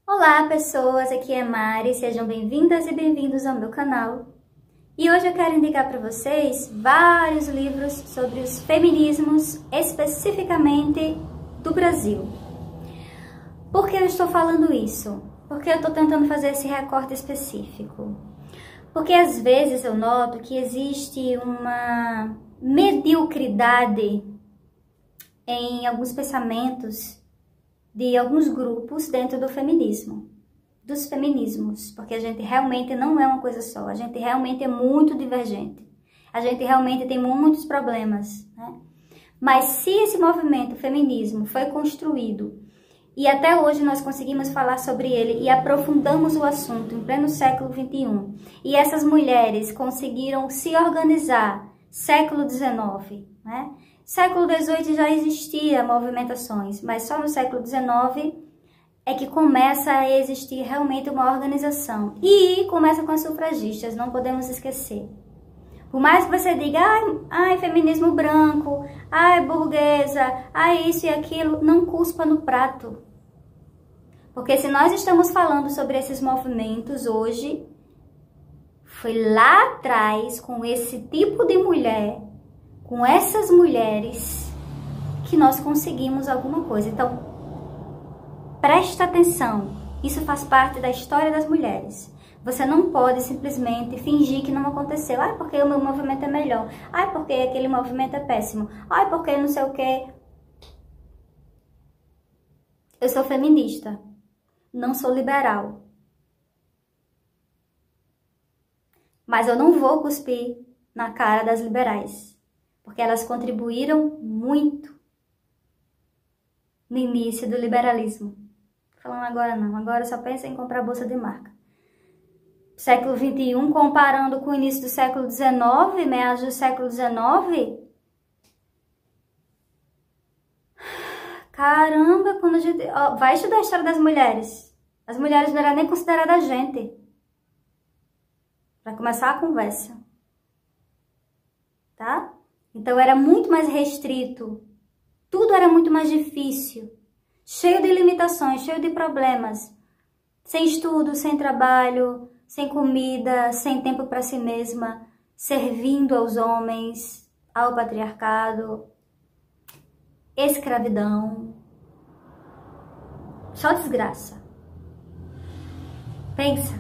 Olá pessoas, aqui é Mari, sejam bem-vindas e bem-vindos ao meu canal. E hoje eu quero indicar para vocês vários livros sobre os feminismos, especificamente do Brasil. Por que eu estou falando isso? Porque eu estou tentando fazer esse recorte específico. Porque às vezes eu noto que existe uma mediocridade em alguns pensamentos de alguns grupos dentro do feminismo, dos feminismos, porque a gente realmente não é uma coisa só, a gente realmente é muito divergente, a gente realmente tem muitos problemas, né? Mas se esse movimento feminismo foi construído e até hoje nós conseguimos falar sobre ele e aprofundamos o assunto em pleno século XXI, e essas mulheres conseguiram se organizar século XIX, né? Século XVIII já existia movimentações, mas só no século XIX é que começa a existir realmente uma organização. E começa com as sufragistas, não podemos esquecer. Por mais que você diga, ai, feminismo branco, ai, burguesa, ai, isso e aquilo, não cuspa no prato. Porque se nós estamos falando sobre esses movimentos hoje, foi lá atrás, com esse tipo de mulher, com essas mulheres, que nós conseguimos alguma coisa. Então, presta atenção, isso faz parte da história das mulheres. Você não pode simplesmente fingir que não aconteceu. Ai, porque o meu movimento é melhor. Ai, porque aquele movimento é péssimo. Ai, porque não sei o quê. Eu sou feminista, não sou liberal. Mas eu não vou cuspir na cara das liberais, porque elas contribuíram muito no início do liberalismo. Falando agora não, agora só pensa em comprar bolsa de marca. Século XXI, comparando com o início do século XIX, meados do século XIX, caramba, quando a gente vai estudar a história das mulheres, as mulheres não eram nem consideradas gente. Para começar a conversa, tá? Então era muito mais restrito, tudo era muito mais difícil, cheio de limitações, cheio de problemas, sem estudo, sem trabalho, sem comida, sem tempo para si mesma, servindo aos homens, ao patriarcado, escravidão, só desgraça. Pensa,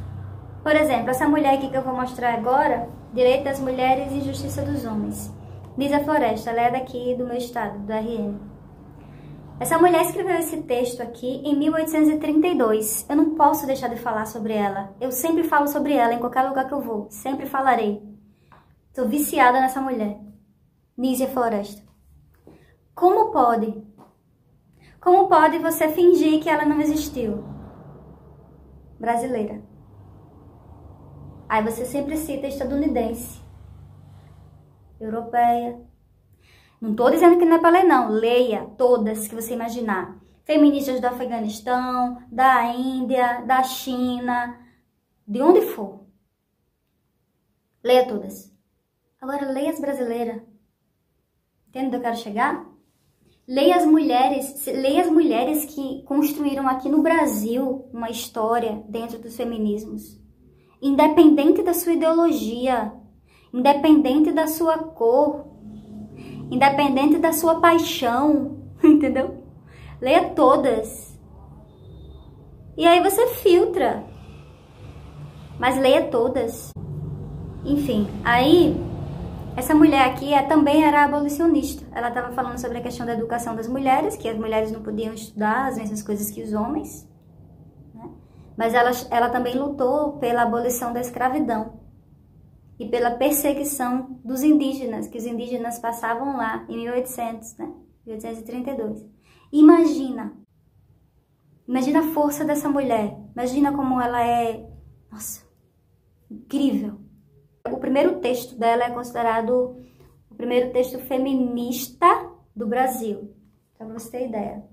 por exemplo, essa mulher aqui que eu vou mostrar agora, Direito das Mulheres e Justiça dos Homens. Lígia Floresta, ela é daqui do meu estado, do RN. Essa mulher escreveu esse texto aqui em 1832. Eu não posso deixar de falar sobre ela. Eu sempre falo sobre ela em qualquer lugar que eu vou. Sempre falarei. Estou viciada nessa mulher. Lígia Floresta. Como pode? Como pode você fingir que ela não existiu? Brasileira. Aí você sempre cita estadunidense. Europeia. Não tô dizendo que não é para ler, não. Leia todas que você imaginar. Feministas do Afeganistão, da Índia, da China, de onde for. Leia todas. Agora, leia as brasileiras. Entende onde eu quero chegar? Leia as mulheres que construíram aqui no Brasil uma história dentro dos feminismos. Independente da sua ideologia, independente da sua cor, independente da sua paixão, entendeu? Leia todas. E aí você filtra. Mas leia todas. Enfim, aí essa mulher aqui também era abolicionista. Ela estava falando sobre a questão da educação das mulheres, que as mulheres não podiam estudar as mesmas coisas que os homens, né? Mas ela também lutou pela abolição da escravidão e pela perseguição dos indígenas, que os indígenas passavam lá em 1800, né? 1832. Imagina a força dessa mulher, imagina como ela é, nossa, incrível. O primeiro texto dela é considerado o primeiro texto feminista do Brasil, pra você ter ideia.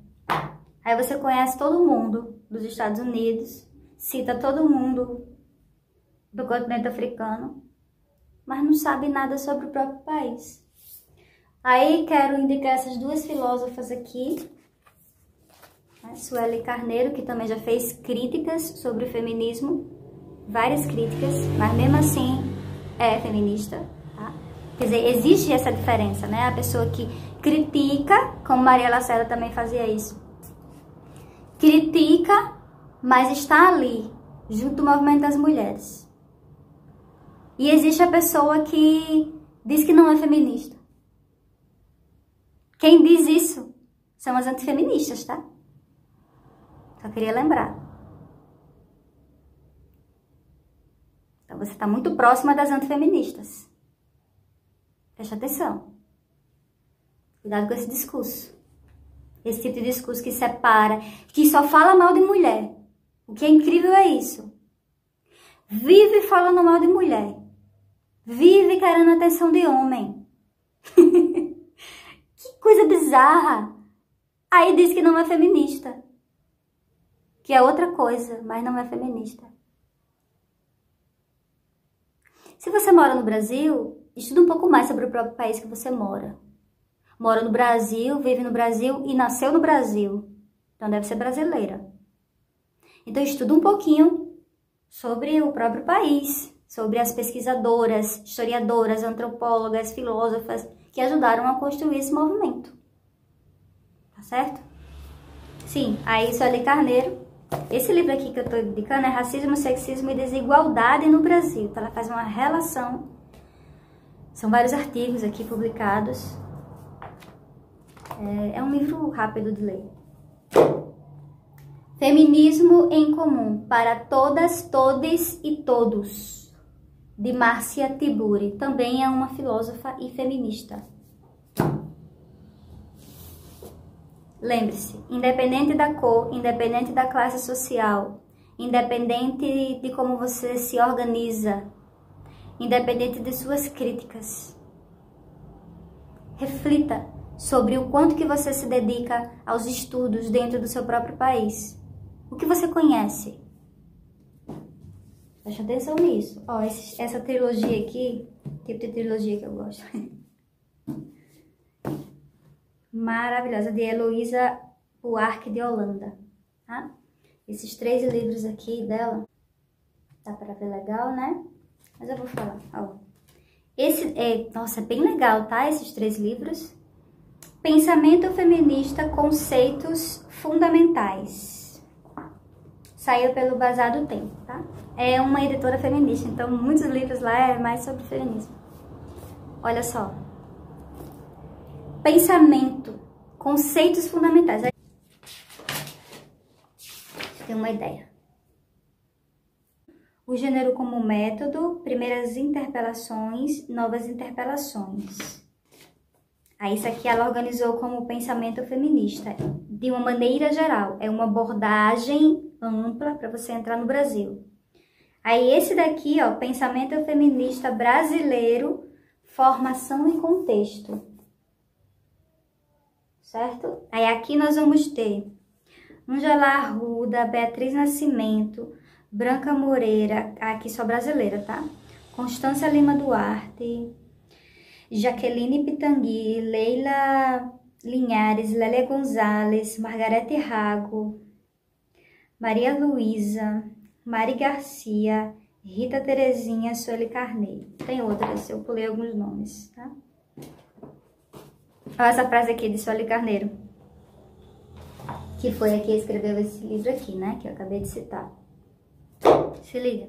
Aí você conhece todo mundo dos Estados Unidos, cita todo mundo do continente africano, mas não sabe nada sobre o próprio país. Aí quero indicar essas duas filósofas aqui, né? Sueli Carneiro, que também já fez críticas sobre o feminismo, várias críticas, mas mesmo assim é feminista, tá? Quer dizer, existe essa diferença, né? A pessoa que critica, como Maria Lacerda também fazia isso, critica, mas está ali, junto do movimento das mulheres. E existe a pessoa que diz que não é feminista. Quem diz isso são as antifeministas, tá? Só queria lembrar. Então você está muito próxima das antifeministas. Preste atenção. Cuidado com esse discurso. Esse tipo de discurso que separa, que só fala mal de mulher. O que é incrível é isso. Vive falando mal de mulher. Vive querendo atenção de homem. Que coisa bizarra. Aí diz que não é feminista. Que é outra coisa, mas não é feminista. Se você mora no Brasil, estuda um pouco mais sobre o próprio país que você mora. Mora no Brasil, vive no Brasil e nasceu no Brasil. Então deve ser brasileira. Então estuda um pouquinho sobre o próprio país, sobre as pesquisadoras, historiadoras, antropólogas, filósofas que ajudaram a construir esse movimento. Tá certo? Sim, aí Sueli Carneiro. Esse livro aqui que eu estou indicando é Racismo, Sexismo e Desigualdade no Brasil. Então ela faz uma relação. São vários artigos aqui publicados. É um livro rápido de ler. Feminismo em Comum para Todas, Todes e Todos, de Márcia Tiburi. Também é uma filósofa e feminista. Lembre-se, independente da cor, independente da classe social, independente de como você se organiza, independente de suas críticas, reflita sobre o quanto que você se dedica aos estudos dentro do seu próprio país. O que você conhece? Preste atenção nisso. Ó, essa trilogia aqui, tipo de trilogia que eu gosto. Maravilhosa, de Heloísa Buarque de Holanda, tá? Esses 3 livros aqui dela, dá pra ver legal, né? Mas eu vou falar, ó. Nossa, é bem legal, tá? Esses 3 livros. Pensamento Feminista, Conceitos Fundamentais. Saiu pelo Bazar do Tempo, tá? É uma editora feminista, então muitos livros lá é mais sobre feminismo. Olha só. Pensamento, conceitos fundamentais. Tem uma ideia. O gênero como método, primeiras interpelações, novas interpelações. Aí isso aqui ela organizou como pensamento feminista, de uma maneira geral. É uma abordagem ampla para você entrar no Brasil. Aí esse daqui, ó, pensamento feminista brasileiro, formação e contexto. Certo? Aí aqui nós vamos ter Ângela Arruda, Beatriz Nascimento, Branca Moreira, aqui só brasileira, tá? Constância Lima Duarte, Jaqueline Pitangui, Leila Linhares, Lélia Gonzalez, Margarete Rago, Maria Luísa, Mari Garcia, Rita Terezinha, Sueli Carneiro. Tem outras, eu pulei alguns nomes, tá? Olha essa frase aqui de Sueli Carneiro, que foi a que escreveu esse livro aqui, né? Que eu acabei de citar. Se liga.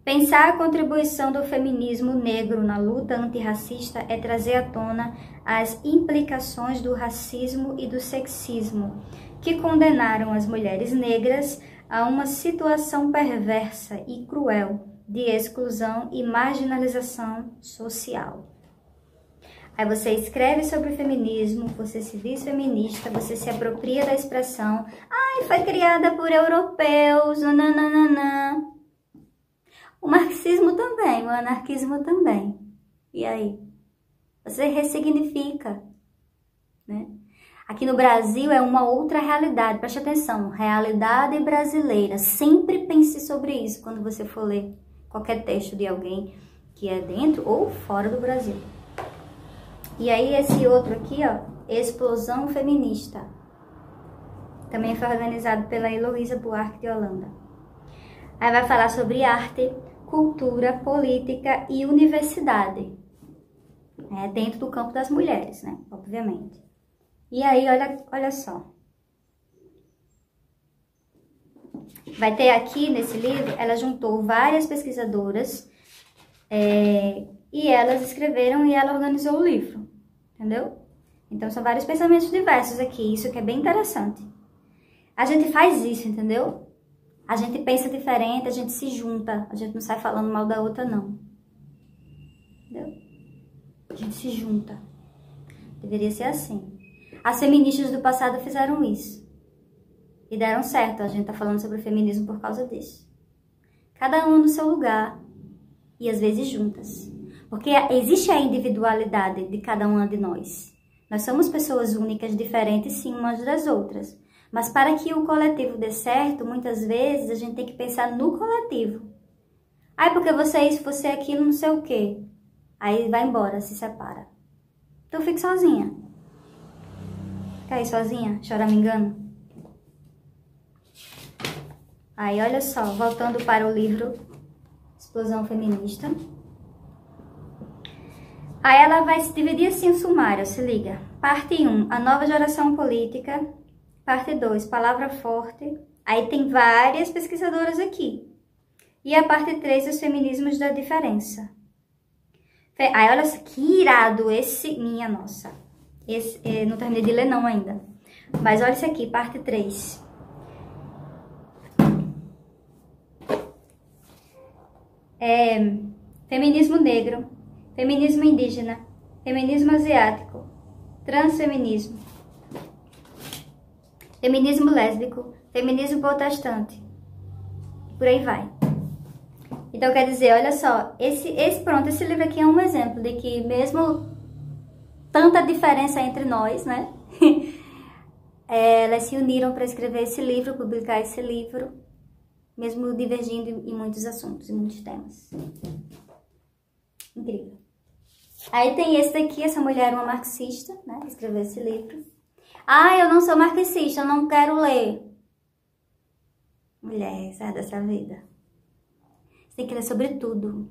Pensar a contribuição do feminismo negro na luta antirracista é trazer à tona as implicações do racismo e do sexismo, que condenaram as mulheres negras a uma situação perversa e cruel de exclusão e marginalização social. Aí você escreve sobre o feminismo, você se diz feminista, você se apropria da expressão, ai, foi criada por europeus, nananana. O marxismo também, o anarquismo também. E aí? Você ressignifica, né? Aqui no Brasil é uma outra realidade, preste atenção, realidade brasileira. Sempre pense sobre isso quando você for ler qualquer texto de alguém que é dentro ou fora do Brasil. E aí esse outro aqui, ó, explosão feminista. Também foi organizado pela Heloísa Buarque de Holanda. Aí vai falar sobre arte, cultura, política e universidade. Dentro do campo das mulheres, né? Obviamente. E aí, olha só. Vai ter aqui, nesse livro, ela juntou várias pesquisadoras e elas escreveram e ela organizou o livro, entendeu? Então, são vários pensamentos diversos aqui, isso que é bem interessante. A gente faz isso, entendeu? A gente pensa diferente, a gente se junta, a gente não sai falando mal da outra, não. Entendeu? A gente se junta. Deveria ser assim. As feministas do passado fizeram isso. E deram certo, a gente tá falando sobre o feminismo por causa disso. Cada uma no seu lugar. E às vezes juntas. Porque existe a individualidade de cada uma de nós. Nós somos pessoas únicas, diferentes sim umas das outras. Mas para que o coletivo dê certo, muitas vezes a gente tem que pensar no coletivo. Ai, porque você é isso, você é aquilo, não sei o quê. Aí vai embora, se separa. Então fique sozinha. Fica aí sozinha, choramingando. Aí, olha só, voltando para o livro Explosão Feminista. Aí ela vai se dividir assim o sumário, se liga. Parte 1, a nova geração política. Parte 2, palavra forte. Aí tem várias pesquisadoras aqui. E a parte 3, os feminismos da diferença. Aí olha só, que irado esse, minha nossa. Esse, não terminei de ler não ainda. Mas olha isso aqui, parte 3. Feminismo negro, feminismo indígena, feminismo asiático, transfeminismo, feminismo lésbico, feminismo protestante, por aí vai. Então quer dizer, olha só, esse livro aqui é um exemplo de que mesmo tanta diferença entre nós, né? Elas se uniram para escrever esse livro, publicar esse livro, mesmo divergindo em muitos assuntos, em muitos temas. Incrível. Aí tem esse daqui, essa mulher, uma marxista, né, que escreveu esse livro. Ah, eu não sou marxista, eu não quero ler. Mulher, sai dessa vida. Você tem que ler sobre tudo.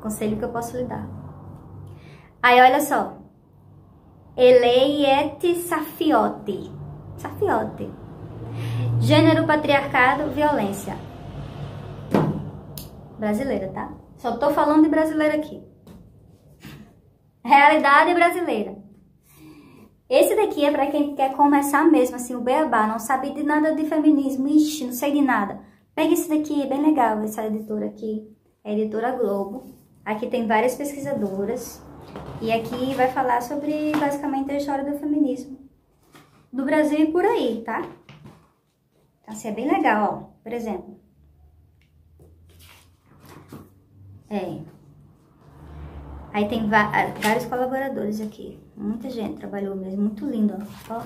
Conselho que eu posso lhe dar. Aí, olha só. Eleiete Safiotti. Safiotti. Gênero, patriarcado, violência. Brasileira, tá? Só tô falando de brasileira aqui. Realidade brasileira. Esse daqui é pra quem quer começar mesmo, assim, o beabá, não sabe de nada de feminismo, ixi, não sei de nada. Pega esse daqui, é bem legal, essa editora aqui, é a Editora Globo. Aqui tem várias pesquisadoras e aqui vai falar sobre, basicamente, a história do feminismo do Brasil e por aí, tá? Então, assim, é bem legal, ó, por exemplo. Aí tem vários colaboradores aqui. Muita gente trabalhou mesmo. Muito lindo, ó.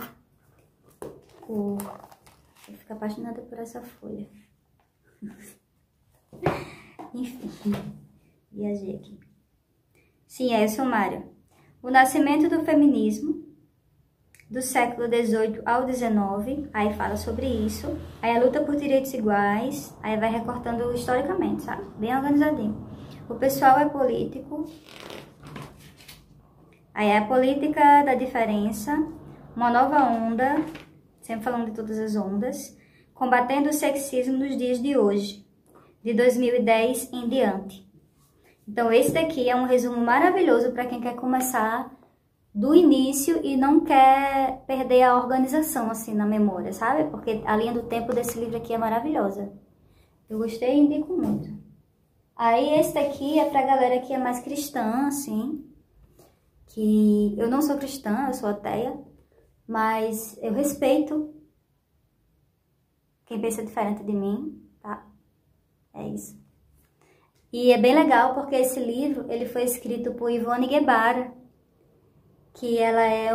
Eu fico apaixonada por essa folha. Enfim, viajei aqui. Sim, é o sumário. O nascimento do feminismo do século XVIII ao XIX. Aí fala sobre isso. Aí a luta por direitos iguais. Aí vai recortando historicamente, sabe? Bem organizadinho. O pessoal é político. Aí é a política da diferença. Uma nova onda. Sempre falando de todas as ondas. Combatendo o sexismo nos dias de hoje. De 2010 em diante. Então esse daqui é um resumo maravilhoso para quem quer começar do início e não quer perder a organização assim na memória, sabe? Porque a linha do tempo desse livro aqui é maravilhosa. Eu gostei e indico muito. Aí esse daqui é pra galera que é mais cristã, assim, que eu não sou cristã, eu sou ateia, mas eu respeito quem pensa diferente de mim, tá? É isso. E é bem legal porque esse livro, ele foi escrito por Ivone Guevara, que ela é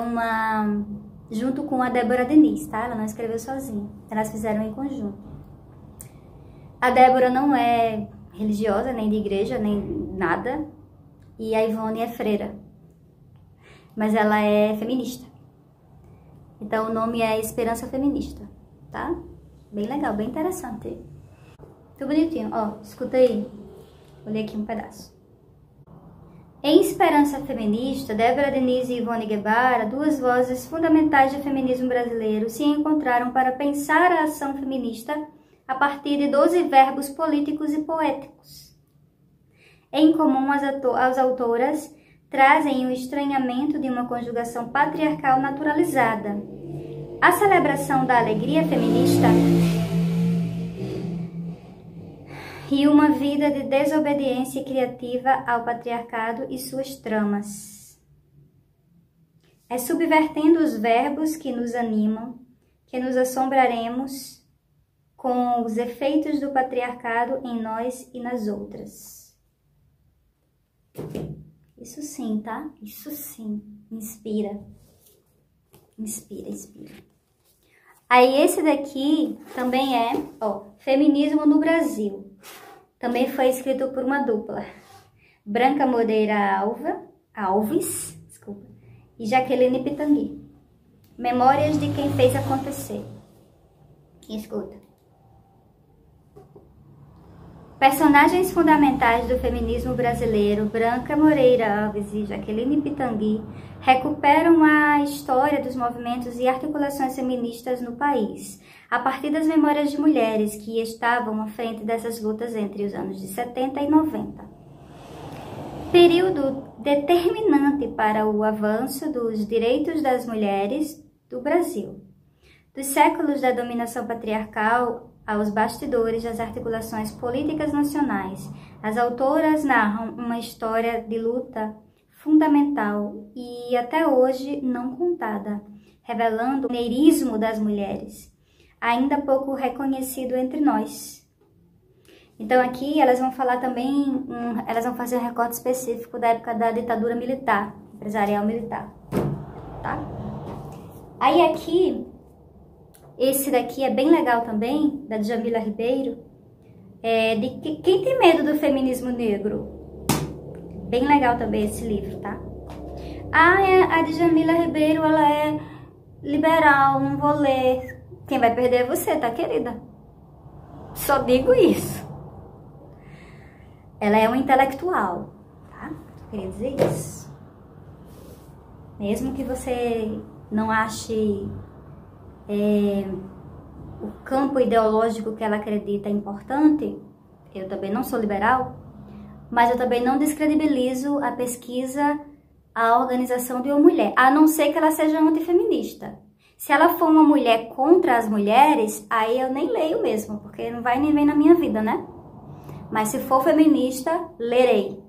junto com a Débora Diniz, tá? Ela não escreveu sozinha, elas fizeram em conjunto. A Débora não é religiosa, nem de igreja, nem nada. E a Ivone é freira. Mas ela é feminista. Então o nome é Esperança Feminista, tá? Bem legal, bem interessante. Muito bonitinho, ó, escuta aí. Vou ler aqui um pedaço. Em Esperança Feminista, Débora Denise e Ivone Guevara, duas vozes fundamentais do feminismo brasileiro, se encontraram para pensar a ação feminista a partir de 12 verbos políticos e poéticos. Em comum, as autoras trazem o estranhamento de uma conjugação patriarcal naturalizada, a celebração da alegria feminista e uma vida de desobediência criativa ao patriarcado e suas tramas. É subvertendo os verbos que nos animam que nos assombraremos com os efeitos do patriarcado em nós e nas outras. Isso sim, tá? Isso sim. Inspira. Inspira, inspira. Aí esse daqui também é, ó, Feminismo no Brasil. Também foi escrito por uma dupla. Branca Moreira Alves, desculpa, e Jaqueline Pitangui. Memórias de quem fez acontecer. Escuta. Personagens fundamentais do feminismo brasileiro, Branca Moreira Alves e Jaqueline Pitangui, recuperam a história dos movimentos e articulações feministas no país, a partir das memórias de mulheres que estavam à frente dessas lutas entre os anos de 70 e 90. Período determinante para o avanço dos direitos das mulheres do Brasil. Dos séculos da dominação patriarcal aos bastidores das articulações políticas nacionais, as autoras narram uma história de luta fundamental e até hoje não contada, revelando o pioneirismo das mulheres, ainda pouco reconhecido entre nós. Então aqui elas vão falar também, elas vão fazer um recorte específico da época da ditadura militar, empresarial militar, tá? Aí aqui, esse daqui é bem legal também, da Djamila Ribeiro, quem tem medo do feminismo negro? Bem legal também esse livro, tá? A Djamila Ribeiro, ela é liberal, não vou ler. Quem vai perder é você, tá, querida? Só digo isso. Ela é uma intelectual, tá? Queria dizer isso. Mesmo que você não ache o campo ideológico que ela acredita importante, eu também não sou liberal, mas eu também não descredibilizo a pesquisa, a organização de uma mulher, a não ser que ela seja antifeminista. Se ela for uma mulher contra as mulheres, aí eu nem leio mesmo, porque não vai nem vem na minha vida, né? Mas se for feminista, lerei.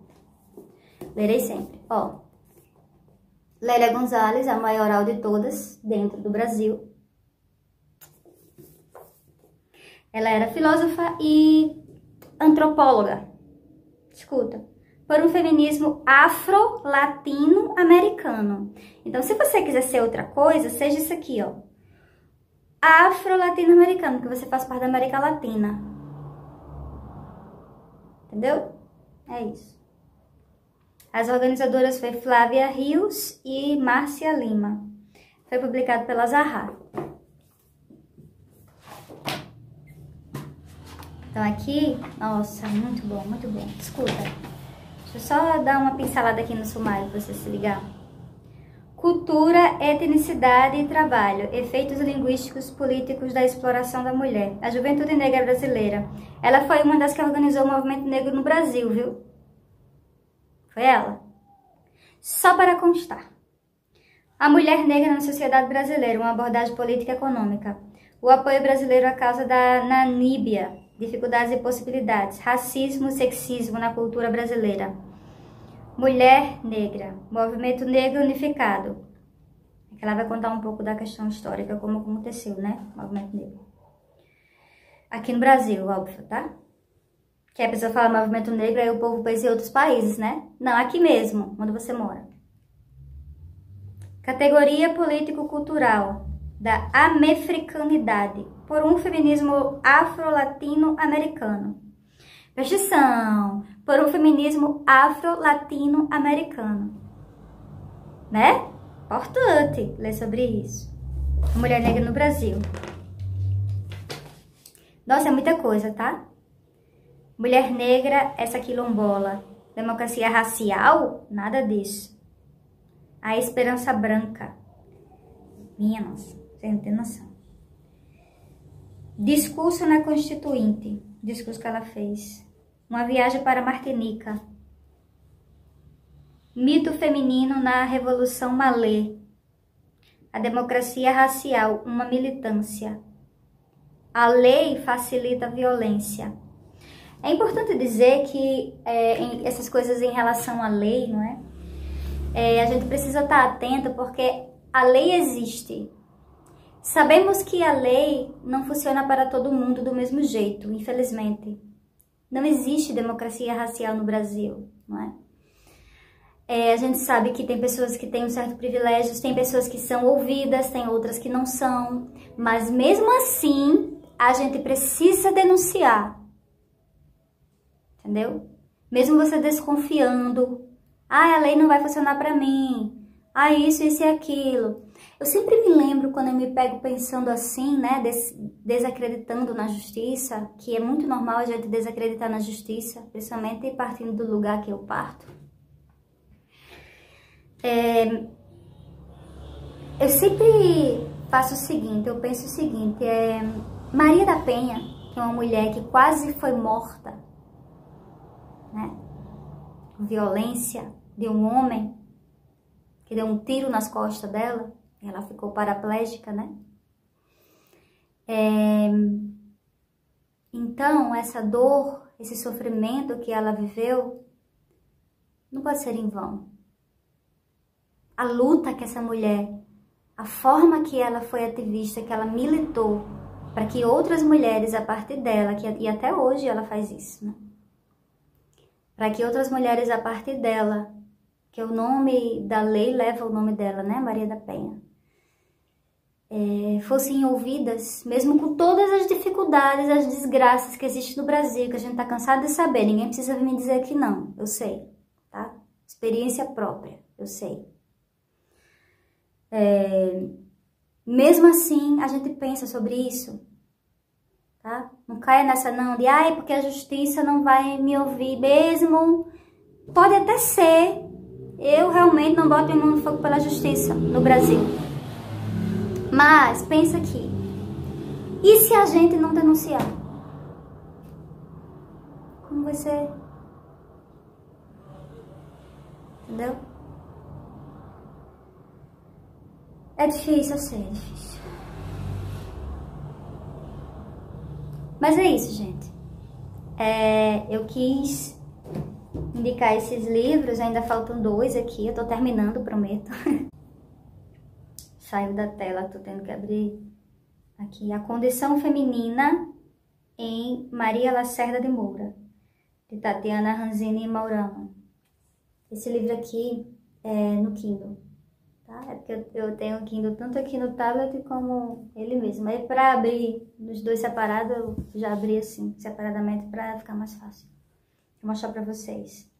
Lerei sempre. Ó, Lélia Gonzalez, a maioral de todas dentro do Brasil. Ela era filósofa e antropóloga. Escuta. Por um feminismo afro-latino-americano. Então, se você quiser ser outra coisa, seja isso aqui, ó. Afro-latino-americano, que você faz parte da América Latina. Entendeu? É isso. As organizadoras foi Flávia Rios e Márcia Lima. Foi publicado pela Zahar. Então aqui, nossa, muito bom, muito bom. Escuta, deixa eu só dar uma pincelada aqui no sumário para você se ligar. Cultura, etnicidade e trabalho, efeitos linguísticos políticos da exploração da mulher. A Juventude Negra Brasileira. Ela foi uma das que organizou o movimento negro no Brasil, viu? Foi ela. Só para constar. A mulher negra na sociedade brasileira, uma abordagem política e econômica. O apoio brasileiro à causa da Namíbia. Dificuldades e possibilidades, racismo, sexismo na cultura brasileira. Mulher negra, movimento negro unificado. Aqui ela vai contar um pouco da questão histórica, como aconteceu, né? Movimento negro. Aqui no Brasil, óbvio, tá? Que a pessoa fala movimento negro, aí o povo pensa em outros países, né? Não, aqui mesmo, onde você mora. Categoria político-cultural da americanidade, por um feminismo afro-latino-americano. Presta atenção, por um feminismo afro-latino-americano. Né? Importante ler sobre isso. A mulher negra no Brasil. Nossa, é muita coisa, tá? Mulher negra, essa quilombola. Democracia racial? Nada disso. A esperança branca. Minha nossa, você não tem noção. Discurso na Constituinte. Discurso que ela fez. Uma viagem para Martinica. Mito feminino na Revolução Malê. A democracia racial, uma militância. A lei facilita a violência. É importante dizer que essas coisas em relação à lei, não é? A gente precisa estar atento porque a lei existe. Sabemos que a lei não funciona para todo mundo do mesmo jeito, infelizmente. Não existe democracia racial no Brasil, não é? A gente sabe que tem pessoas que têm um certo privilégio, tem pessoas que são ouvidas, tem outras que não são. Mas mesmo assim, a gente precisa denunciar. Entendeu? Mesmo você desconfiando. Ah, a lei não vai funcionar pra mim. Ah, isso e aquilo. Eu sempre me lembro quando eu me pego pensando assim, né? Desacreditando na justiça, que é muito normal a gente desacreditar na justiça, principalmente partindo do lugar que eu parto. Eu sempre faço o seguinte, eu penso o seguinte, Maria da Penha, que é uma mulher que quase foi morta, né, com violência de um homem que deu um tiro nas costas dela, e ela ficou paraplégica, né? Então, essa dor, esse sofrimento que ela viveu, não pode ser em vão. A luta que essa mulher, a forma que ela foi ativista, que ela militou para que outras mulheres a partir dela, e até hoje ela faz isso, né? Para que outras mulheres a partir dela, que o nome da lei leva o nome dela, né? Maria da Penha, fossem ouvidas, mesmo com todas as dificuldades, as desgraças que existem no Brasil, que a gente tá cansado de saber, ninguém precisa vir me dizer que não, eu sei, tá? Experiência própria, eu sei. Mesmo assim, a gente pensa sobre isso, tá? Não caia nessa não de, ai, porque a justiça não vai me ouvir mesmo. Pode até ser, eu realmente não boto minha mão no fogo pela justiça no Brasil. Mas, pensa aqui, e se a gente não denunciar? Como vai ser? Entendeu? É difícil, eu sei, é difícil. Mas é isso, gente. Eu quis indicar esses livros, ainda faltam 2 aqui, eu tô terminando, prometo. Saiu da tela, tô tendo que abrir aqui. A Condição Feminina em Maria Lacerda de Moura, de Tatiana Ranzini e Maurano. Esse livro aqui é no Kindle. Tá? É porque eu tenho o Kindle tanto aqui no tablet como ele mesmo. Aí para abrir os 2 separados, eu já abri assim, separadamente, para ficar mais fácil. Vou mostrar para vocês.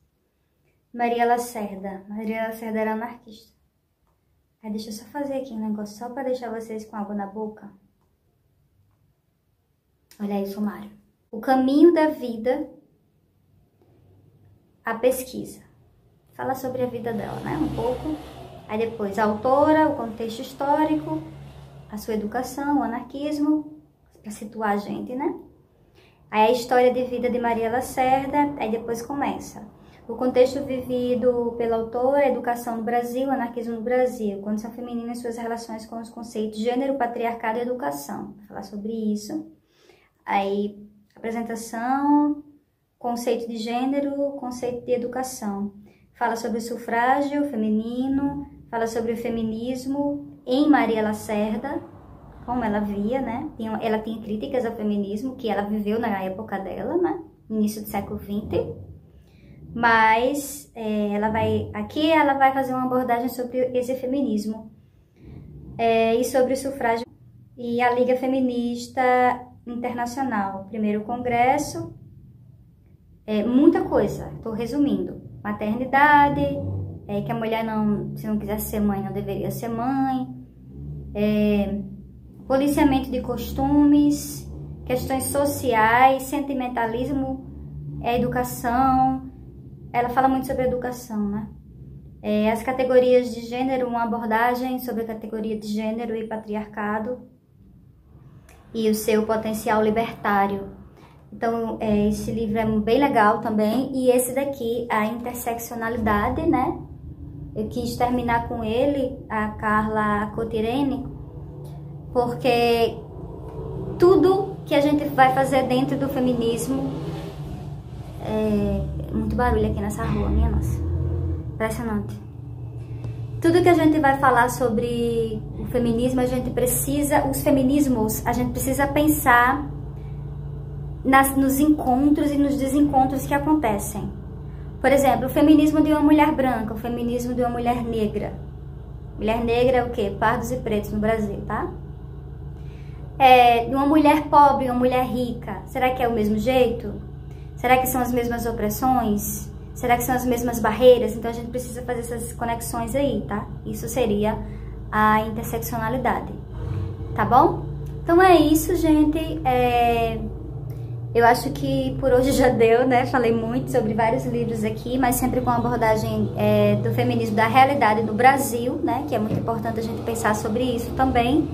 Maria Lacerda. Maria Lacerda era anarquista. Aí deixa eu só fazer aqui um negócio, só para deixar vocês com água na boca. Olha aí o sumário. O caminho da vida, a pesquisa. Fala sobre a vida dela, né? Um pouco. Aí depois a autora, o contexto histórico, a sua educação, o anarquismo, para situar a gente, né? Aí a história de vida de Maria Lacerda, aí depois começa. O contexto vivido pela autora, a educação no Brasil, o anarquismo no Brasil, condição feminina e suas relações com os conceitos gênero, patriarcado e educação. Vou falar sobre isso. Aí, apresentação, conceito de gênero, conceito de educação. Fala sobre o sufrágio feminino, fala sobre o feminismo em Maria Lacerda, como ela via, né? Ela tinha críticas ao feminismo, que ela viveu na época dela, né? Início do século XX. Mas aqui ela vai fazer uma abordagem sobre esse feminismo e sobre o sufrágio e a Liga Feminista Internacional. Primeiro congresso, muita coisa, estou resumindo. Maternidade, que a mulher se não quisesse ser mãe, não deveria ser mãe. policiamento de costumes, questões sociais, sentimentalismo, educação. Ela fala muito sobre educação, né? As categorias de gênero, uma abordagem sobre a categoria de gênero e patriarcado e o seu potencial libertário. Então, esse livro é bem legal também. E esse daqui, a interseccionalidade, né? Eu quis terminar com ele, a Carla Cotirene, porque tudo que a gente vai fazer dentro do feminismo... muito barulho aqui nessa rua, minha nossa. Impressionante. Tudo que a gente vai falar sobre o feminismo, a gente precisa pensar nos encontros e nos desencontros que acontecem. Por exemplo, o feminismo de uma mulher branca, o feminismo de uma mulher negra. Mulher negra é o quê? Pardos e pretos no Brasil, tá? De uma mulher pobre e uma mulher rica. Será que é o mesmo jeito? Será que são as mesmas opressões? Será que são as mesmas barreiras? Então a gente precisa fazer essas conexões aí, tá? Isso seria a interseccionalidade, tá bom? Então é isso, gente. Eu acho que por hoje já deu, né? Falei muito sobre vários livros aqui, mas sempre com a abordagem do feminismo da realidade no Brasil, né? Que é muito importante a gente pensar sobre isso também.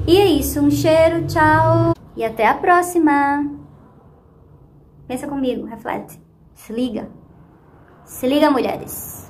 E é isso, um cheiro, tchau! E até a próxima! Pensa comigo, reflete. Se liga. Se liga, mulheres.